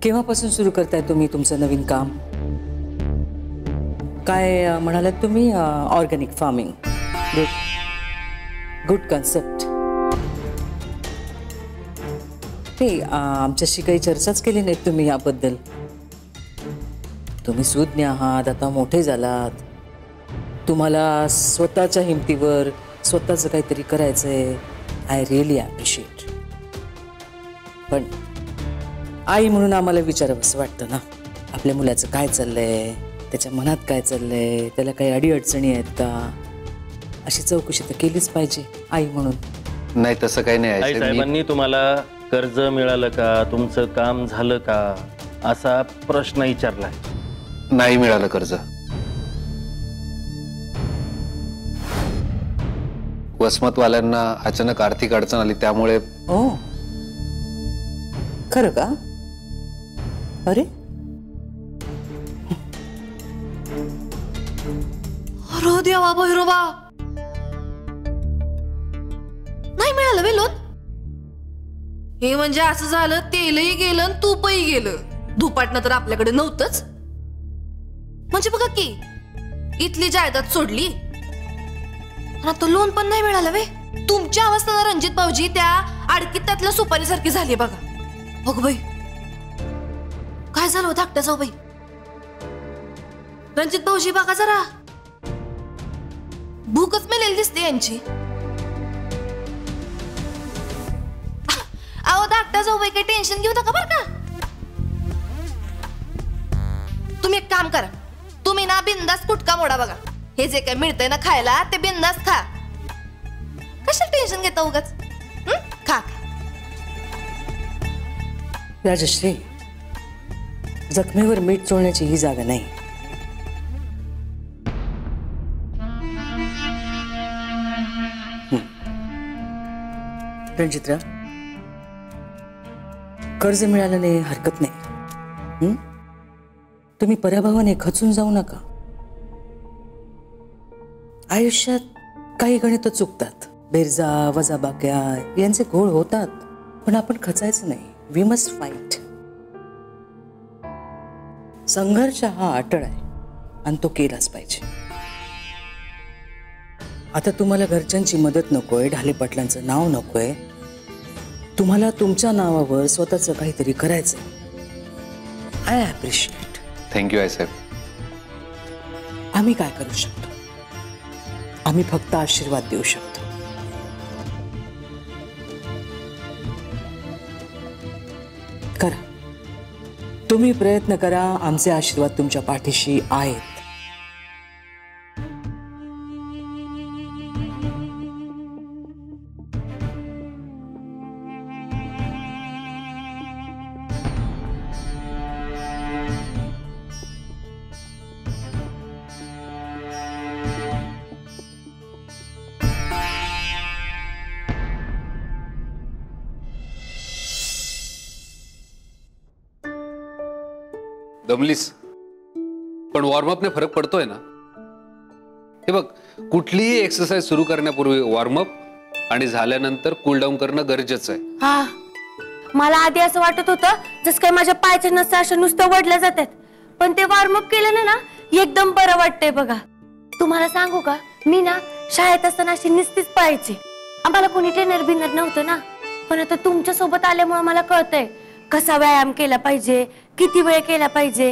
केव्हापासून सुरू करताय तुम्ही तुमचं नवीन काम? काय म्हणालात तुम्ही? Organic farming. Good concept. ते आमच्याशी काही चर्चाच केली नाहीत तुम्ही याबद्दल. तुम्ही सुज्ञ आहात, आता मोठे झालात, तुम्हाला स्वतःच्या हिमतीवर स्वतःचं काहीतरी करायचंय. I really appreciate. पण आई म्हणून आम्हाला विचारावंसं वाटतं ना, आपल्या मुलाचं काय चाललंय, त्याच्या मनात काय चाललंय, त्याला काही अडीअडचणी आहेत का, अशी चौकशी तर केलीच पाहिजे आई म्हणून. नाही तसं काही नाही. आई साहेबांनी तुम्हाला कर्ज मिळालं का, तुमचं काम झालं का, असा प्रश्न विचारलाय. नाही मिळालं कर्ज. वसमतवाल्यांना अचानक आर्थिक अडचण आली त्यामुळे. ओ, खरं का? अरे अरे देवा भैरोबा, नाही मिळालं वे लोन. हे म्हणजे असं झालं, तेलही गेलं आणि तूपही गेलं. धुपाटणं तर आपल्याकडे नव्हतंच. म्हणजे बघा की, इथली जायदाद सोडली आणि आता लोन पण नाही मिळालं वे. तुमची अवस्था ना रणजित भाऊजी त्या अडकीत त्यातल्या सुपारी सारखी झाली बघा. बघ बाई, काय झालं होतं धाकट्या जाऊ बाई. रणजित भाऊजी बघा जरा, भूकच मेलेली दिसते यांची. अहो धाकट्या जाऊ बाई, काही टेन्शन घेऊ नका बरं का. तुम्ही एक काम करा, तुम्ही ना बिंदास कुटका मोडा बघा. हे जे काय मिळतंय ना खायला ते बिंदास खा. कशाला टेन्शन घेता उगाच. खा. राजश्री, जखमेवर मीठ चोळण्याची ही जागा नाही. रणजितराव, कर्ज मिळालं नाही हरकत नाही. तुम्ही पराभवाने खचून जाऊ नका. आयुष्यात काही गणित चुकतात, बेरजा वजाबाक्या यांचे घोळ होतात, पण आपण खचायचं नाही. We must fight. संघर्ष हा अटळ आहे आणि तो केलाच पाहिजे. आता तुम्हाला घरच्यांची मदत नकोय, ढाले पाटलांचं नाव नकोय. तुम्हाला तुमच्या नावावर स्वतःचं काहीतरी करायचं. I appreciate. थँक्यू आई साहेब. आम्ही काय करू शकतो? आम्ही फक्त आशीर्वाद देऊ शकतो. करा, तुम्ही प्रयत्न करा. आमचे आशीर्वाद तुमच्या पाठीशी आहेत. दमलीस, पण वॉर्मअपने फरक पडतोय ना. हे बघ, कुठलीही एक्सरसाइज सुरू करण्यापूर्वी वॉर्मअप आणि झाल्यानंतर कूल डाऊन करणं गरजेचं आहे. हा, मला आधी असं वाटत होतं जसं काय माझ्या पायाच्या नसा अशा नुसतं वडल्या जातात, पण ते वॉर्मअप केलं ना एकदम बरं वाटतंय बघा. तुम्हाला सांगू का, मी ना शाळेत असताना अशी नुसतीच पळायची. आम्हाला कोणी ट्रेनर बिनर नव्हतं ना, पण आता तुमच्या सोबत आल्यामुळे मला कळतंय कसा व्यायाम केला पाहिजे, किती वेळ केला पाहिजे.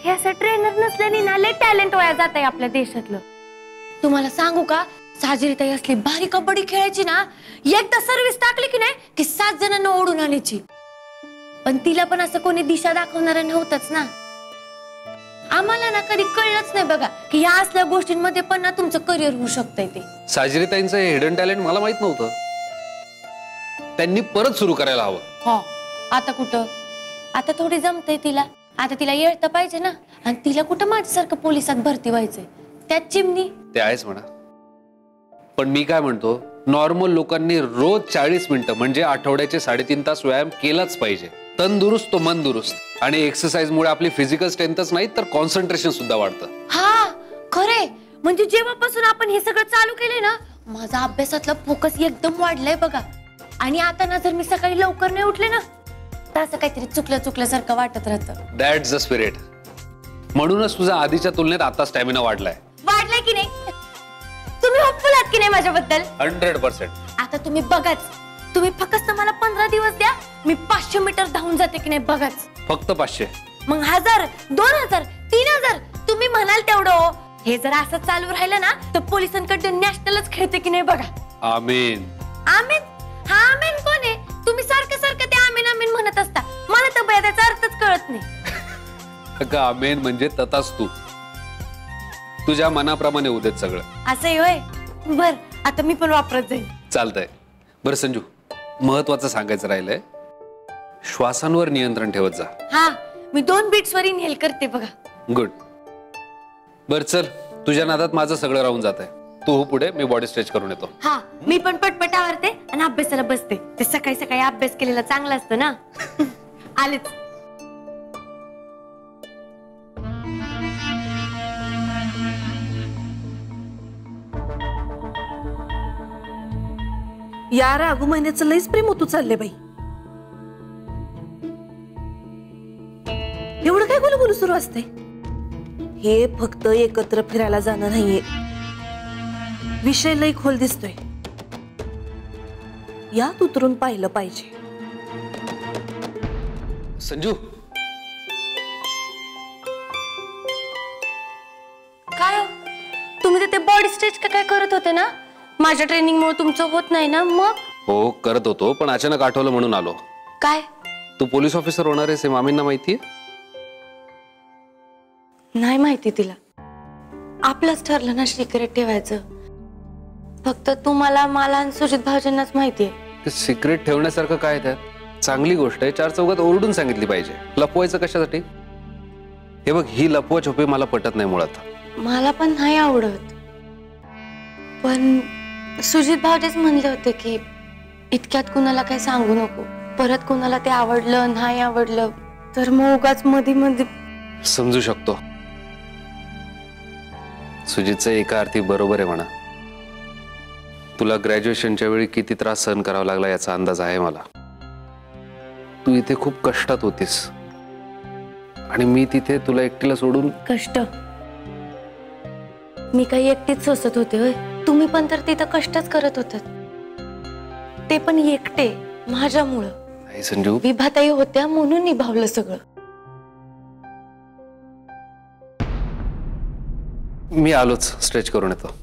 हे असं ट्रेनर नसल्याने ना लय टॅलेंट वाया जात आहे आपल्या देशातलं. तुम्हाला सांगू का, साजरीताई असली भारी कबड्डी खेळायची ना, एकदा सर्व्हिस टाकली की नाही की 7 जणांना ओढून आणायची. पण तिला पण असं कोणी दिशा दाखवणार नव्हतंच ना. आम्हाला ना कधी कळलंच नाही बघा की या असल्या गोष्टींमध्ये पण ना तुमचं करिअर होऊ शकतंय. ते साजरीताईंचं हे हिडन टॅलेंट मला माहित नव्हतं. त्यांनी परत सुरू करायला हवं. हो, आता कुठं, आता थोडी जमतंय तिला. आता तिला येतं पाहिजे ना, आणि तिला कुठं माझ्यासारखं पोलिसात भरती व्हायचंय. त्यात चिमणी ते आहेच म्हणा. पण मी काय म्हणतो, नॉर्मल लोकांनी रोज 40 मिनिटं म्हणजे आठवड्याचे 3.5 तास व्यायाम केलाच पाहिजे. तंदुरुस्त तो मन दुरुस्त. आणि एक्सरसाइज मुळे आपली फिजिकल स्ट्रेंथच नाही तर कॉन्सन्ट्रेशन सुद्धा वाढतं. हा खरे, म्हणजे जेव्हापासून आपण हे सगळं चालू केलंय ना, माझा अभ्यासातला फोकस एकदम वाढलाय बघा. आणि आता ना जर मी सकाळी लवकर नाही उठले ना फक्त असं काहीतरी चुकल्यासारखं वाटत राहतं. That's the spirit. म्हणूनच तुझा आधीच्या तुलनेत आता स्टॅमिना वाढलाय. वाढलाय की नाही? तुम्ही होपफुल आहात की नाही माझ्याबद्दल? 100%. आता तुम्ही बघाच. तुम्ही फक्त मला 15 दिवस द्या, मी 500 मीटर धावून जाते की नाही बघाच. फक्त 500? मग 1000, 2000, 3000 तुम्ही म्हणाल तेवढं हो. हे जर असं चालू राहिलं ना तर पोलिसांकडे नॅशनलच खेळते की नाही बघा. आमीन. आमीन? हा आमीन कोण आहे? तुम्ही सारखं ते आमीन आमीन म्हणत असता. मला तर बया त्याचा अर्थच कळत नाही. अगं आमीन म्हणजे तथाच तू. तुझ्या मनाप्रमाणे उदेत सगळं. असंही होय. बर आता मी पण वापरत जाईल. चालतंय. बरं संजू, महत्वाचं सांगायचं राहिलंय. श्वासांवर नियंत्रण ठेवत जा. हा, मी 2 बीट्स वर इनहेल करते बघा. गुड. बर चल, तुझ्या नादात माझं सगळं राहून जात आहे. तू हो पुढे, मी बॉडी स्ट्रेच करून येतो. हा, मी पण पटपट आवरते आणि अभ्यासाला बसते. ते सकाळी अभ्यास केलेला चांगला असतं ना. आलेच. या रागू महिन्याचं लईच प्रेम होतो चालले बाई. एवढं काय बोलू सुरू असते? हे फक्त एकत्र फिरायला जाणं नाहीये. विषय लई खोल दिसतोय. यात उतरून पाहिलं पाहिजे. संजू, काय तुम्ही तिथे बॉडी स्ट्रेच काय करत होते ना? माझ्या ट्रेनिंग मुळे तुमचं होत नाही ना? मग हो करत होतो, पण अचानक आठवलं म्हणून आलो. काय? तू पोलीस ऑफिसर होणार आहेस हे मामींना माहितीये? नाही माहिती तिला. आपलंच ठरलं ना सिक्रेट ठेवायचं. फक्त तुम्हाला, मला आणि सुजित भाऊजींनाच माहितीये. सिक्रेट ठेवण्यासारखं काय त्यात? चांगली गोष्ट आहे. 4 चौघात ओरडून सांगितली पाहिजे. लपवायचं कशासाठी? हे बघ, ही लपवा छपी मला पटत नाही मुळात. मला पण नाही आवडत. पण सुजित भाऊजीच म्हणले होते की इतक्यात कुणाला काही सांगू नको. परत कुणाला ते आवडलं नाही आवडलं तर मग उगाच मध्ये समजू शकतो. सुजितचं एका अर्थी बरोबर आहे म्हणा. तुला ग्रॅज्युएशनच्या वेळी किती त्रास सहन करावा लागला याचा अंदाज आहे मला. तू इथे खूप कष्टात होतीस आणि मी तिथे तुला एकटीला सोडून. कष्ट मी काही एकटीच सोसत होते होय? तुम्ही पण तर तिथं कष्टच करत होतात. ते पण एकटे माझ्यामुळं. नाही संजू, विभाताई होत्या म्हणून निभावलं सगळं. मी आलोच, स्ट्रेच करून येतो.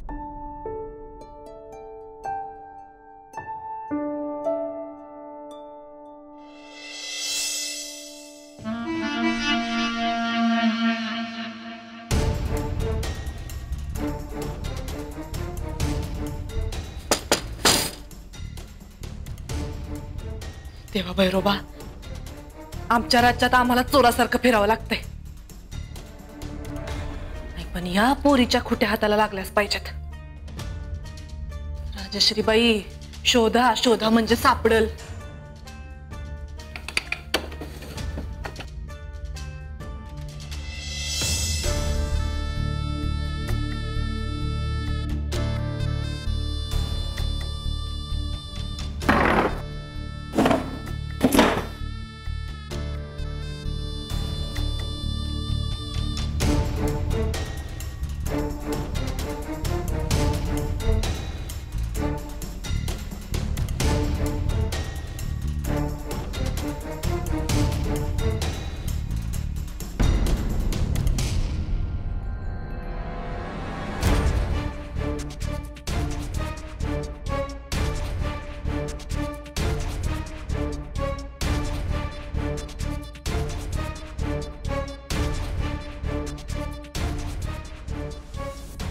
देवा भैरोबा, आमच्या राज्यात आम्हाला चोरासारखं फिरावं लागतंय. नाही पण या पोरीच्या खोट्या हाताला लागल्यास पाहिजेत. राजश्रीबाई, शोधा शोधा म्हणजे सापडल.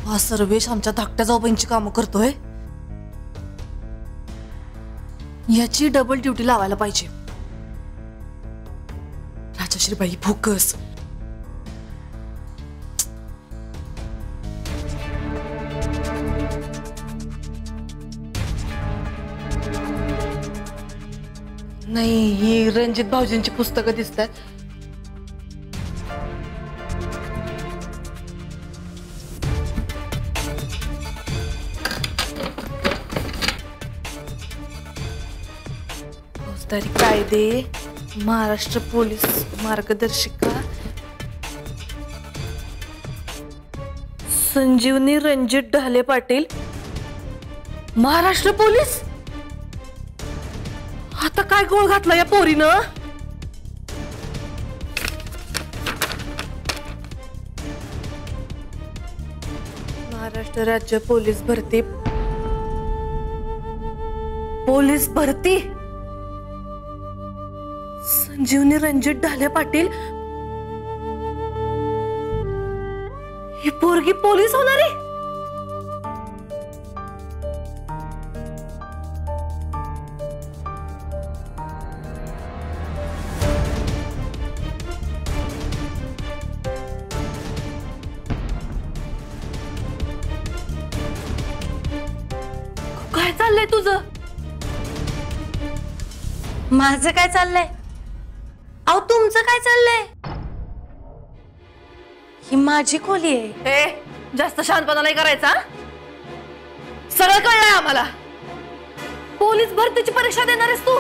हा सर्वेश आमच्या धाकट्या जाऊबाईंची कामं करतोय. याची डबल ड्युटी लावायला पाहिजे. राजश्रीबाई फोकस. नाही, ही रणजित भाऊजींची पुस्तकं दिसतात. फौजदारी कायदे, महाराष्ट्र पोलीस मार्गदर्शिका संजीवनी रणजित ढाले पाटील, महाराष्ट्र पोलीस. आता काय गोळ घातला या पोरीनं? महाराष्ट्र राज्य पोलीस भरती, पोलीस भरती, संजीवनी रणजित ढाले पाटील. ही पोरगी पोलीस होणार आहे? काय चाललंय तुझं? माझं काय चाललंय? अहो तुमचं काय चाललंय? ही माझी खोली आहे. ए, जास्त शांतपणा नाही करायचा. सगळं कळलंय आम्हाला. पोलीस भरतीची परीक्षा देणार आहेस तू?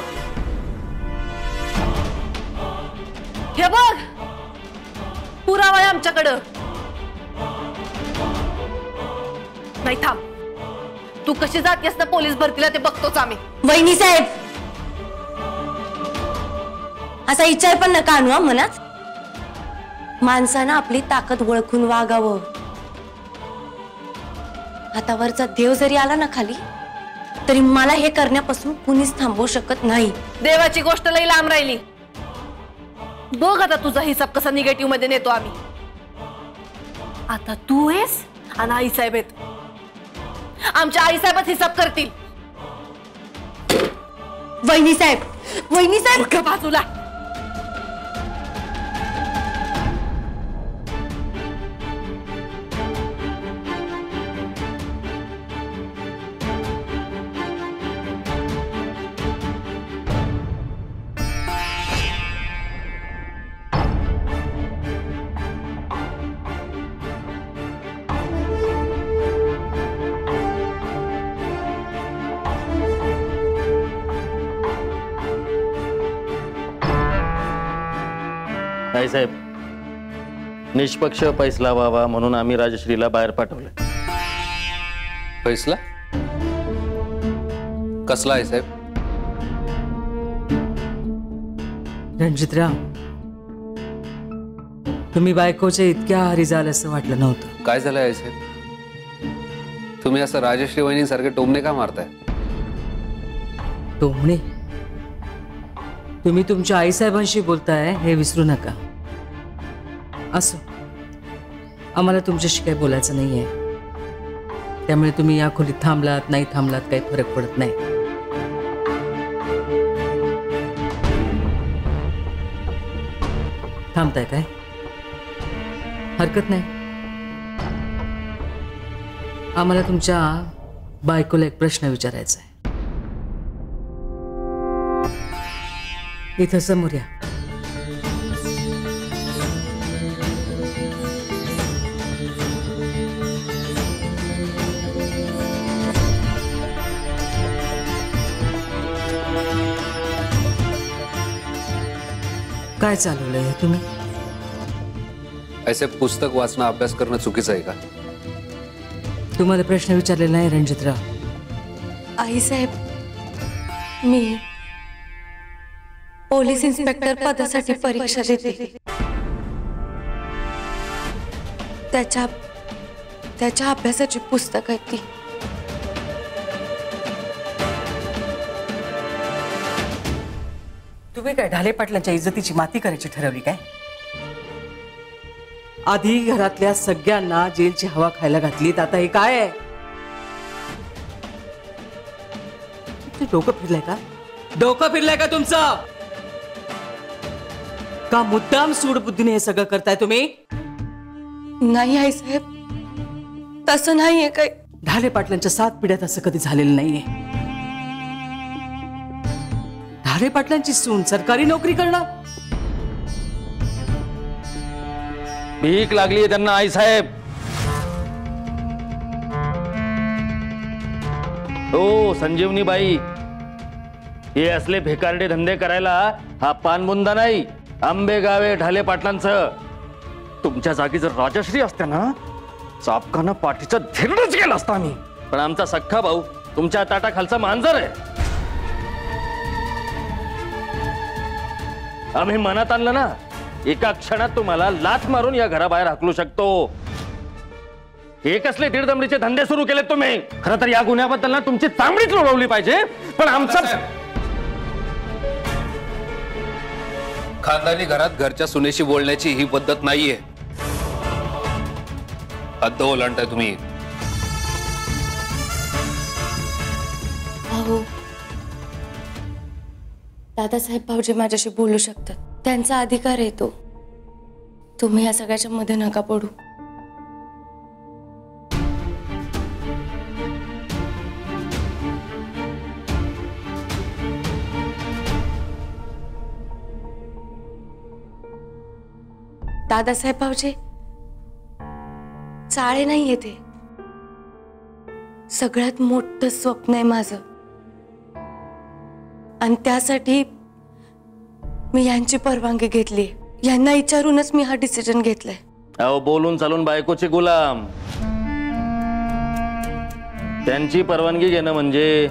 हे बघ, पुरावा आहे आमच्याकडं. नाही थांब, तू कशी जातेस ना पोलीस भरतीला ते बघतोच आम्ही. वहिनी साहेब, असा विचार पण नका आणू मनात. माणसानं आपली ताकद ओळखून वागावं. हातावरचा देव जरी आला ना खाली, तरी मला हे करण्यापासून कुणीच थांबवू शकत नाही. देवाची गोष्ट लई लांब राहिली. बघ आता तुझा हिसाब कसा निगेटिव्ह मध्ये नेतो आम्ही. आता तू आहेस आणि आईसाहेब आहेत. आमच्या आईसाहेबच हिसाब करतील. वहिनी साहेब, वहिनी साहेब, बाजूला. नाही साहेब, निष्पक्ष फैसला व्हावा म्हणून आम्ही राजश्रीला बाहेर पाठवलं. फैसला कसला आहे साहेब? रणजितराव, तुम्ही बायकोच्या इतक्या आहारी जाल असं वाटलं नव्हतं. काय झालंय साहेब? तुम्ही असं राजश्री वहिनीसारखे टोमणे का मारताय? टोमणे? तुम्ही तुमच्या आईसाहेबांशी बोलताय हे विसरू नका. असो, आम्हाला तुमच्याशी काही बोलायचं नाहीये. त्यामुळे तुम्ही या खोलीत थांबलात नाही थांबलात काही फरक पडत नाही. थांबताय काय? हरकत नाही. आम्हाला तुमच्या बायकोला एक प्रश्न विचारायचा आहे. इथं समोर या. काय चालवलंय तुम्ही? ऐसे पुस्तक वाचणं अभ्यास करणं चुकीचं आहे का? तुम्हाला प्रश्न विचारलेला नाही रणजितराव. आई साहेब, मी पोलीस इन्स्पेक्टर पदासाठी परीक्षा देते. त्याच्या अभ्यासाची पुस्तक आहे ती. तुम्ही काय ढाले पाटलांच्या इज्जतीची माती करायची ठरवली काय? आधी घरातल्या सगळ्यांना जेलची हवा खायला घातलीत, आता हे काय आहे? डोकं फिरलंय का? डोकं फिरलंय का तुमचं? का मुद्दाम सूडबुद्धीने हे सगळं करताय तुम्ही? नाही आई साहेब, तसं नाहीये काय. ढाले पाटलांच्या 7 पिढ्यात असं कधी झालेलं नाहीये. ढाले पाटलांची सून सरकारी नोकरी करणार? भीक लागली त्यांना आई साहेब. हो संजीवनी बाई, हे असले भेकारडे धंदे करायला हा पानबुंदा नाही, आंबेगावे ढाले पाटलांचं. तुमच्या जागी जर राजश्री असत्या ना, चापकानं पाठीचं धीरच गेला असता आम्ही. पण आमचा सख्खा भाऊ तुमच्या ताटाखालचा मांजर आहे. आम्ही मनात आणलं ना, एका क्षणात तुम्हाला लाथ मारून या घराबाहेर हाकलू शकतो. हे कसले दीडदमडीचे धंदे सुरू केलेत तुम्ही? खरं तर या गुन्ह्याबद्दल ना तुमची चांबडीच लोळवली पाहिजे. पण आमचा खानदानी घरात घरच्या सुनेशी बोलण्याची ही पद्धत नाहीये. हद्द ओलांडताय तुम्ही. भाऊ, दादासाहेब भाऊजी माझ्याशी बोलू शकतात, त्यांचा अधिकार आहे तो. तुम्ही या सगळ्याच्या मध्ये नका पडू. दादासाहेब भाऊजी, चाळे नाही येते. सगळ्यात मोठं स्वप्न आहे माझं, आणि त्यासाठी मी यांची परवानगी घेतली. यांना विचारूनच मी हा डिसिजन घेतलाय. अहो, बोलून चालून बायकोचे गुलाम. त्यांची परवानगी घेणं म्हणजे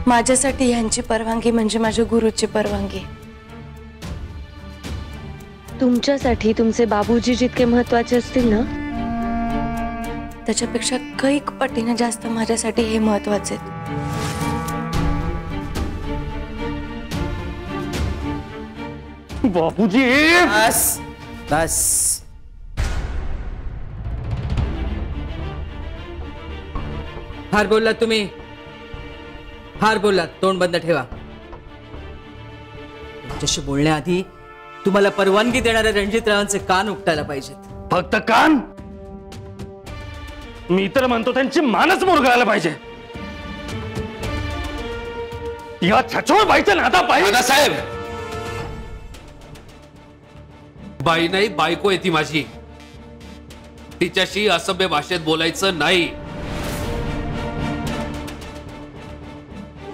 माझ्यासाठी यांची परवानगी म्हणजे माझ्या गुरुची परवानगी. तुमच्यासाठी तुमचे बाबूजी जितके महत्वाचे असतील ना, त्याच्यापेक्षा कैक पटीने जास्त माझ्यासाठी हे महत्वाचे. बाबूजी, बस बस. फार बोललात तुम्ही, फार बोललात. तोंड बंद ठेवा. तुमच्याशी बोलण्याआधी तुम्हाला परवानगी देणाऱ्या रणजितरावांचे कान उपटायला पाहिजेत. फक्त कान? मी तर म्हणतो त्यांची मानच मुरगळायला पाहिजे. या छछोड बाईचं नादा पाहिजे. साहेब, बाई नाही, बायको आहे ती माझी. तिच्याशी असभ्य भाषेत बोलायचं नाही.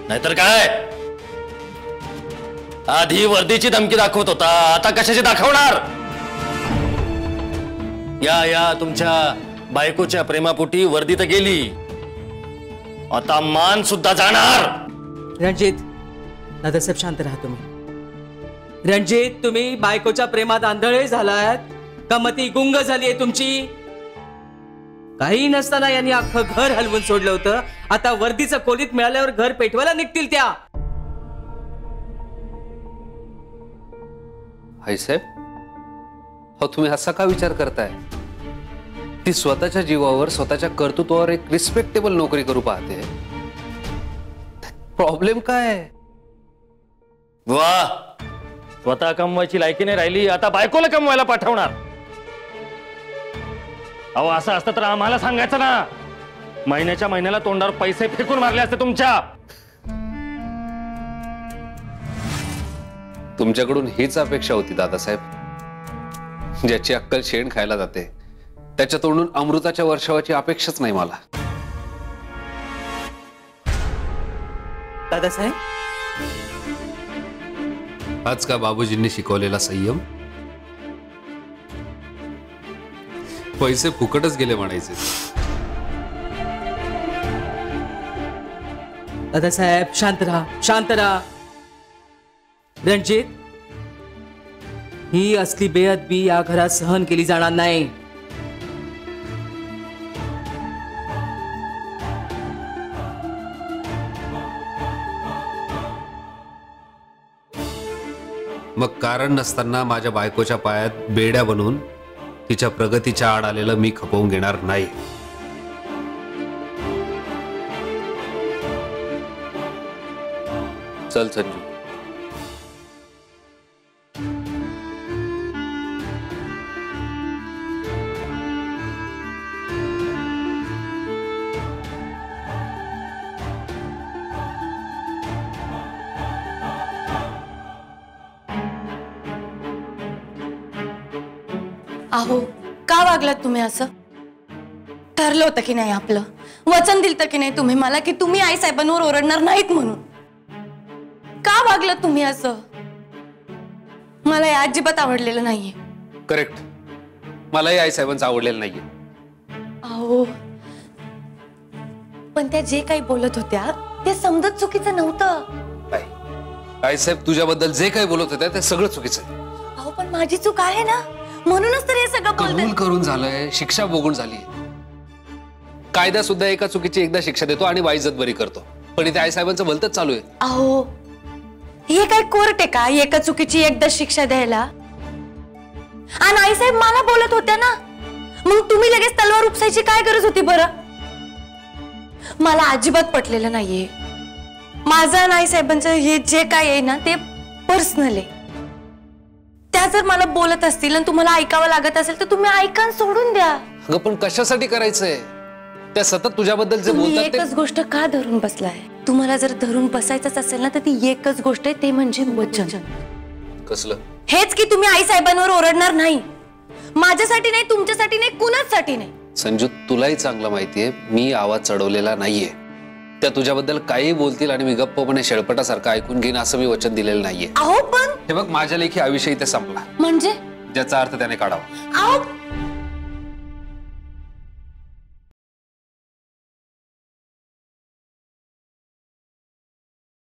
नाहीतर काय? आधी वर्दीची धमकी दाखवत होता, आता कशाची दाखवणार? या तुमच्या बायकोच्या प्रेमापोटी वर्दी तर गेली, आता मान सुद्धा जाणार. रणजित, दादासाहेब शांत राहा तुम्ही. रणजित, तुम्ही बायकोच्या प्रेमात आंधळे झालात का मती गुंग झालीये तुमची? काही नसताना यांनी अख्खं घर हलवून सोडलं होतं. आता वर्दीचं खोलीत मिळाल्यावर घर पेटवायला निघतील त्या. हाय साहेब, हो तुम्ही असा का विचार करताय? ती स्वतःच्या जीवावर, स्वतःच्या कर्तृत्वावर एक रिस्पेक्टेबल नोकरी करू पाहते. प्रॉब्लेम काय? वा, स्वतः कमवायची लायकी नाही राहिली, आता बायकोला कमवायला पाठवणार. अहो, असं असतं तर आम्हाला सांगायचं ना. महिन्याच्या महिन्याला तोंडावर पैसे फेकून मारले असते तुमच्या. तुमच्याकडून हीच अपेक्षा होती दादासाहेब. ज्याची अक्कल शेण खायला जाते त्याच्या तोंडून अमृताच्या वर्षावाची अपेक्षाच नाही मला. दादासाहेब, आज का बाबूजींनी शिकवलेला संयम? पैसे फुकटच गेले म्हणायचे. दादासाहेब शांत राहा, शांत राहा. रणजित, ही असली बेअदबी या घरात सहन केली जाणार नाही. मग कारण नसताना माझ्या बायकोच्या पायात बेड्या बनवून तिच्या प्रगतीच्या आड आलेलं मी खपवून घेणार नाही. चल संजू. अहो, का वागलात तुम्ही असं? ठरलं होतं की नाही आपलं? वचन दिलं की नाही तुम्ही मला की तुम्ही आई साहेबांवर ओरडणार नाहीत म्हणून? का वागलं तुम्ही असं? मला हे अजिबात आवडलेलं नाहीये. करेक्ट, मलाही आई साहेबांचं आवडलेलं नाहीये. अहो, पण त्या जे काही बोलत होत्या ते समजत चुकीचं नव्हतं. नाही, आई साहेब तुझ्याबद्दल जे काही बोलत होते ते सगळं चुकीचं आहे. अहो, पण माझी चूक आहे ना, म्हणूनच तर हे सगळं कबूल बोलतात. करून झालंय, शिक्षा भोगून झाली. कायदा सुद्धा एका चुकीची एकदा शिक्षा देतो आणि वाईजत बरी करतो, पण इथे आई साहेबांचं भलतंच चालू आहे. अहो, हे काय कोर्ट आहे का एका चुकीची एकदा शिक्षा द्यायला? आणि आई साहेब मला बोलत होत्या ना, मग तुम्ही लगेच तलवार उपसायची काय गरज होती बरं? मला अजिबात पटलेलं नाहीये. माझं आणि आई साहेबांचं हे जे काय आहे ना ते पर्सनल आहे. त्या जर मला बोलत असतील आणि तुम्हाला ऐकावं लागत असेल तर तुम्ही ऐका आणि सोडून द्या. अगं पण कशासाठी करायचंय? त्या सतत तुझ्याबद्दल जे तुम्ही बोलतात एकच गोष्ट का धरून बसलाय? तुम्हाला जर धरून बसायचंच असेल ना तर ती एकच गोष्ट आहे, ते म्हणजे वचन. कसलं? हेच की तुम्ही आई साहेबांवर ओरडणार नाही. माझ्यासाठी नाही, तुमच्यासाठी नाही, कुणाचसाठी नाही. संजू, तुलाही चांगलं माहितीये मी आवाज चढवलेला नाहीये. त्या तुझ्याबद्दल काही बोलतील आणि मी गप्पपणे शेळपटासारखं ऐकून घेईन असं मी वचन दिलेलं नाहीये. अहो पण हे बघ, माझ्या लेखी आयुष्य इथे संपला, म्हणजे ज्याचा अर्थ त्याने काढावा. अहो